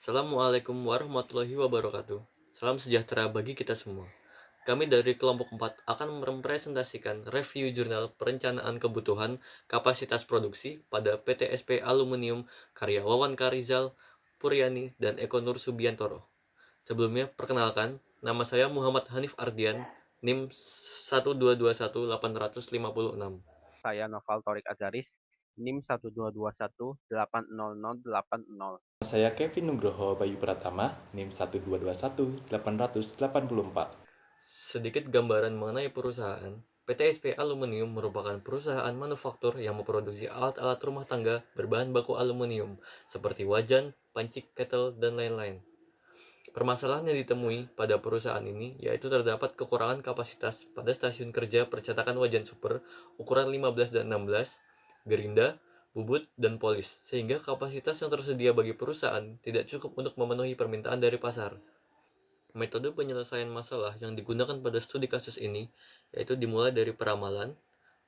Assalamualaikum warahmatullahi wabarakatuh. Salam sejahtera bagi kita semua. Kami dari kelompok 4 akan merepresentasikan review jurnal perencanaan kebutuhan kapasitas produksi pada PT SP Aluminium karya Wawan Karizal, Puryani, dan Eko Nur Subiantoro. Sebelumnya, perkenalkan, nama saya Muhammad Hanif Ardian, NIM 1221856. Saya Noval Torik Azaris, NIM 122180080. Saya Kevin Nugroho Bayu Pratama, NIM 1221884. Sedikit gambaran mengenai perusahaan. PT SP Aluminium merupakan perusahaan manufaktur yang memproduksi alat-alat rumah tangga berbahan baku aluminium, seperti wajan, panci, kettle, dan lain-lain. Permasalahan yang ditemui pada perusahaan ini yaitu terdapat kekurangan kapasitas pada stasiun kerja percetakan wajan super ukuran 15 dan 16, gerinda, bubut, dan polis, sehingga kapasitas yang tersedia bagi perusahaan tidak cukup untuk memenuhi permintaan dari pasar. Metode penyelesaian masalah yang digunakan pada studi kasus ini yaitu dimulai dari peramalan,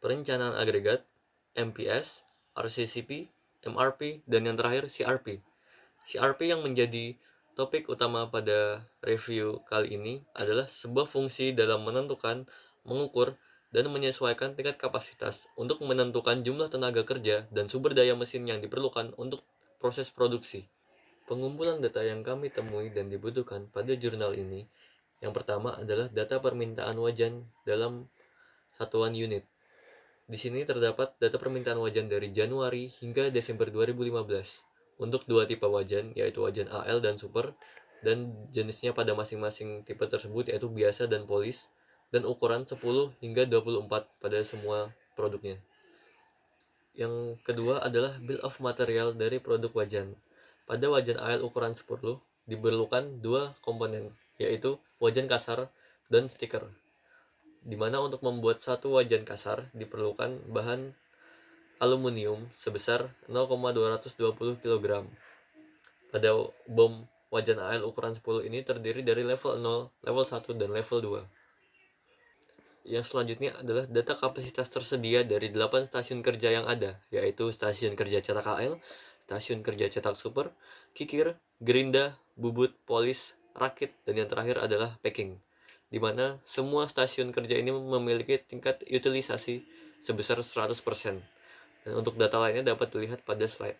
perencanaan agregat, MPS, RCCP, MRP, dan yang terakhir CRP. CRP yang menjadi topik utama pada review kali ini adalah sebuah fungsi dalam menentukan, mengukur, dan menyesuaikan tingkat kapasitas untuk menentukan jumlah tenaga kerja dan sumber daya mesin yang diperlukan untuk proses produksi. Pengumpulan data yang kami temui dan dibutuhkan pada jurnal ini, yang pertama adalah data permintaan wajan dalam satuan unit. Di sini terdapat data permintaan wajan dari Januari hingga Desember 2015 untuk dua tipe wajan, yaitu wajan AL dan super, dan jenisnya pada masing-masing tipe tersebut yaitu biasa dan polis, dan ukuran 10 hingga 24 pada semua produknya. Yang kedua adalah bill of material dari produk wajan. Pada wajan AL ukuran 10 diperlukan dua komponen, yaitu wajan kasar dan stiker. Dimana untuk membuat satu wajan kasar diperlukan bahan aluminium sebesar 0,220 kg. Pada bom wajan AL ukuran 10 ini terdiri dari level 0, level 1, dan level 2. Yang selanjutnya adalah data kapasitas tersedia dari 8 stasiun kerja yang ada, yaitu stasiun kerja cetak AL, stasiun kerja cetak super, kikir, gerinda, bubut, polis, rakit, dan yang terakhir adalah packing, di mana semua stasiun kerja ini memiliki tingkat utilisasi sebesar 100%. Dan untuk data lainnya dapat dilihat pada slide.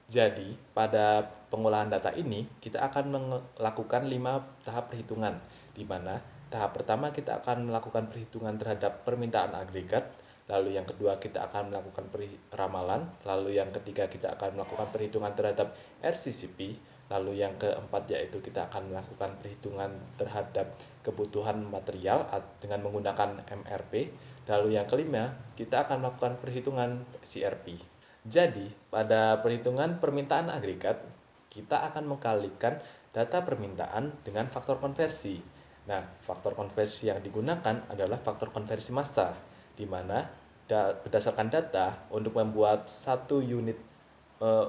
Jadi, pada pengolahan data ini, kita akan melakukan 5 tahap perhitungan, di mana tahap pertama kita akan melakukan perhitungan terhadap permintaan agregat, lalu yang kedua kita akan melakukan ramalan, lalu yang ketiga kita akan melakukan perhitungan terhadap RCCP, lalu yang keempat yaitu kita akan melakukan perhitungan terhadap kebutuhan material dengan menggunakan MRP, lalu yang kelima kita akan melakukan perhitungan CRP. Jadi, pada perhitungan permintaan agregat, kita akan mengkalikan data permintaan dengan faktor konversi. Nah, faktor konversi yang digunakan adalah faktor konversi massa, di mana berdasarkan data untuk membuat satu unit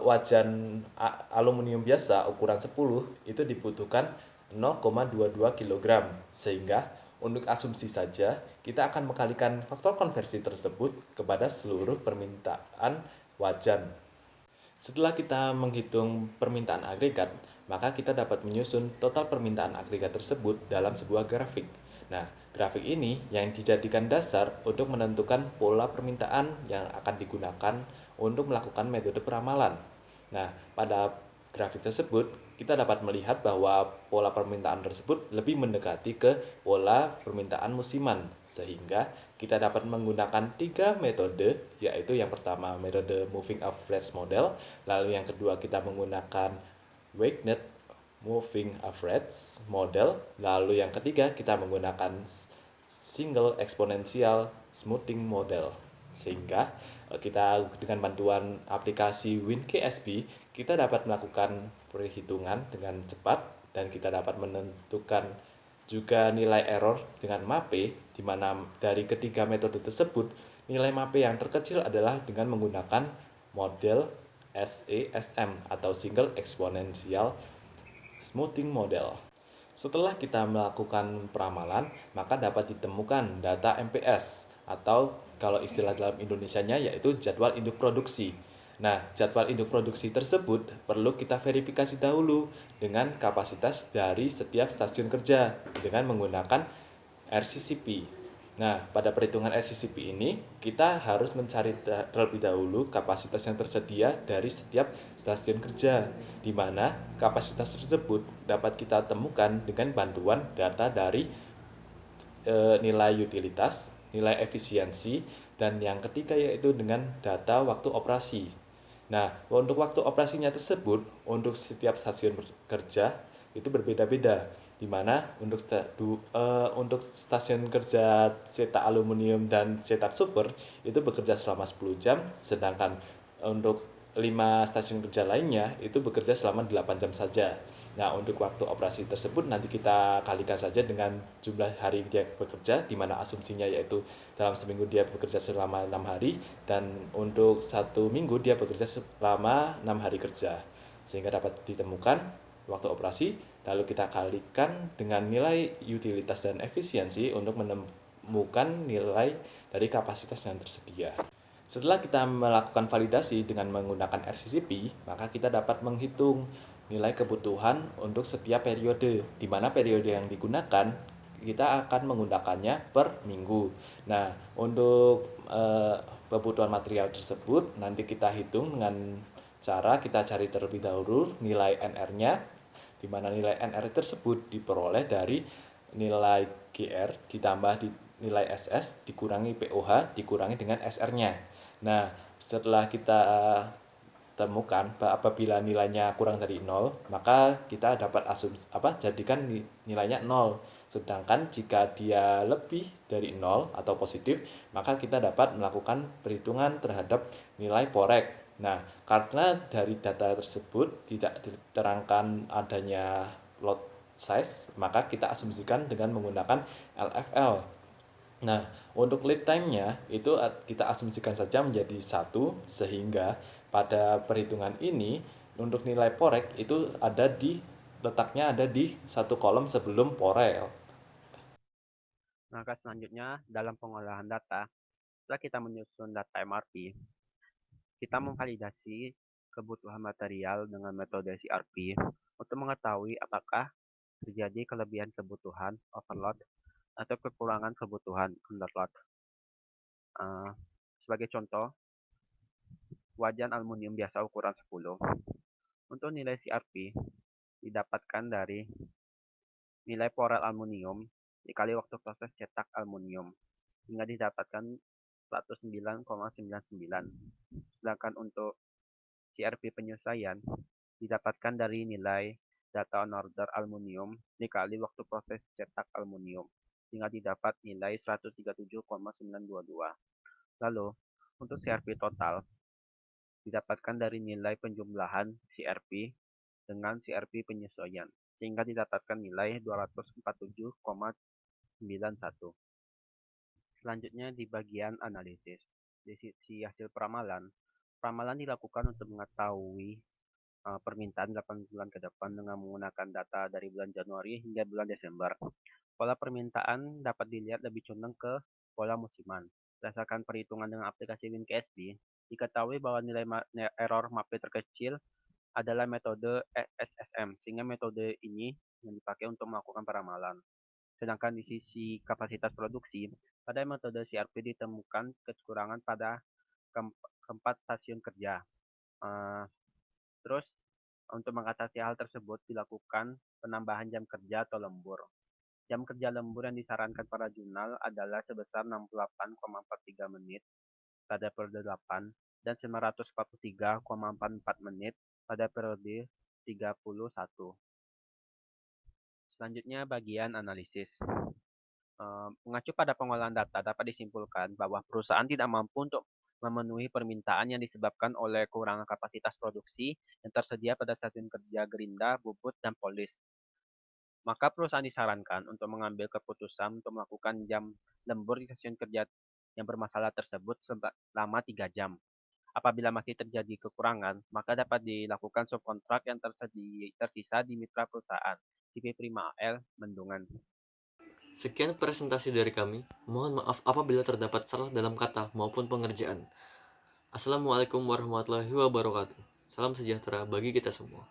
wajan aluminium biasa ukuran 10 itu dibutuhkan 0,22 kg, sehingga untuk asumsi saja kita akan mengkalikan faktor konversi tersebut kepada seluruh permintaan wajan. Setelah kita menghitung permintaan agregat, maka kita dapat menyusun total permintaan agregat tersebut dalam sebuah grafik. Nah, grafik ini yang dijadikan dasar untuk menentukan pola permintaan yang akan digunakan untuk melakukan metode peramalan. Nah, pada grafik tersebut, kita dapat melihat bahwa pola permintaan tersebut lebih mendekati ke pola permintaan musiman, sehingga kita dapat menggunakan 3 metode, yaitu yang pertama metode moving average model, lalu yang kedua kita menggunakan weighted moving average model, lalu yang ketiga kita menggunakan single exponential smoothing model. Sehingga kita dengan bantuan aplikasi WinKSP kita dapat melakukan perhitungan dengan cepat dan kita dapat menentukan juga nilai error dengan MAPE, di mana dari ketiga metode tersebut nilai MAPE yang terkecil adalah dengan menggunakan model SESM atau Single Exponential Smoothing Model. Setelah kita melakukan peramalan, maka dapat ditemukan data MPS atau kalau istilah dalam Indonesianya yaitu jadwal induk produksi. Nah, jadwal induk produksi tersebut perlu kita verifikasi dahulu dengan kapasitas dari setiap stasiun kerja dengan menggunakan RCCP. Nah, pada perhitungan RCCP ini, kita harus mencari terlebih dahulu kapasitas yang tersedia dari setiap stasiun kerja, di mana kapasitas tersebut dapat kita temukan dengan bantuan data dari nilai utilitas, nilai efisiensi, dan yang ketiga yaitu dengan data waktu operasi. Nah, untuk waktu operasinya tersebut, untuk setiap stasiun kerja itu berbeda-beda, di mana untuk stasiun kerja cetak aluminium dan cetak super itu bekerja selama 10 jam, sedangkan untuk 5 stasiun kerja lainnya itu bekerja selama 8 jam saja. Nah, untuk waktu operasi tersebut nanti kita kalikan saja dengan jumlah hari dia bekerja, di mana asumsinya yaitu dalam seminggu dia bekerja selama 6 hari, dan untuk 1 minggu dia bekerja selama 6 hari kerja. Sehingga dapat ditemukan waktu operasi, lalu kita kalikan dengan nilai utilitas dan efisiensi untuk menemukan nilai dari kapasitas yang tersedia. Setelah kita melakukan validasi dengan menggunakan RCCP, maka kita dapat menghitung nilai kebutuhan untuk setiap periode, di mana periode yang digunakan kita akan menggunakannya per minggu. Nah, untuk kebutuhan material tersebut nanti kita hitung dengan cara kita cari terlebih dahulu nilai NR-nya, di mana nilai NR tersebut diperoleh dari nilai GR ditambah nilai SS dikurangi POH dikurangi dengan SR-nya. Nah, setelah kita temukan apabila nilainya kurang dari 0, maka kita dapat jadikan nilainya 0. Sedangkan jika dia lebih dari 0 atau positif, maka kita dapat melakukan perhitungan terhadap nilai porek. Nah, karena dari data tersebut tidak diterangkan adanya lot size, maka kita asumsikan dengan menggunakan LFL. Nah, untuk lead time-nya itu kita asumsikan saja menjadi 1, sehingga pada perhitungan ini untuk nilai porek itu letaknya ada di satu kolom sebelum porel. Langkah selanjutnya dalam pengolahan data, setelah kita menyusun data MRP, kita memvalidasi kebutuhan material dengan metode CRP untuk mengetahui apakah terjadi kelebihan kebutuhan overload atau kekurangan kebutuhan underload. Sebagai contoh, wajan aluminium biasa ukuran 10 untuk nilai CRP didapatkan dari nilai porel aluminium dikali waktu proses cetak aluminium hingga didapatkan 109,99. Sedangkan untuk CRP penyesuaian didapatkan dari nilai data on order aluminium dikali waktu proses cetak aluminium hingga didapat nilai 137,922. Lalu, untuk CRP total didapatkan dari nilai penjumlahan CRP dengan CRP penyesuaian sehingga didapatkan nilai 247,91. Selanjutnya di bagian analisis. Di sisi hasil peramalan, peramalan dilakukan untuk mengetahui permintaan 8 bulan ke depan dengan menggunakan data dari bulan Januari hingga bulan Desember. Pola permintaan dapat dilihat lebih condong ke pola musiman. Berdasarkan perhitungan dengan aplikasi WinKSD, diketahui bahwa nilai error MAP terkecil adalah metode SSM, sehingga metode ini yang dipakai untuk melakukan peramalan. Sedangkan di sisi kapasitas produksi, pada metode CRP ditemukan kekurangan pada keempat stasiun kerja. Terus, untuk mengatasi hal tersebut dilakukan penambahan jam kerja atau lembur. Jam kerja lembur yang disarankan para jurnal adalah sebesar 68,43 menit pada periode 8 dan 943,44 menit pada periode 31. Selanjutnya bagian analisis. Mengacu pada pengolahan data dapat disimpulkan bahwa perusahaan tidak mampu untuk memenuhi permintaan yang disebabkan oleh kekurangan kapasitas produksi yang tersedia pada stasiun kerja Gerinda, Bubut, dan Polis. Maka perusahaan disarankan untuk mengambil keputusan untuk melakukan jam lembur di stasiun kerja yang bermasalah tersebut selama 3 jam. Apabila masih terjadi kekurangan, maka dapat dilakukan subkontrak yang tersisa di mitra perusahaan, CP Prima AL, Bendungan. Sekian presentasi dari kami. Mohon maaf apabila terdapat salah dalam kata maupun pengerjaan. Assalamualaikum warahmatullahi wabarakatuh. Salam sejahtera bagi kita semua.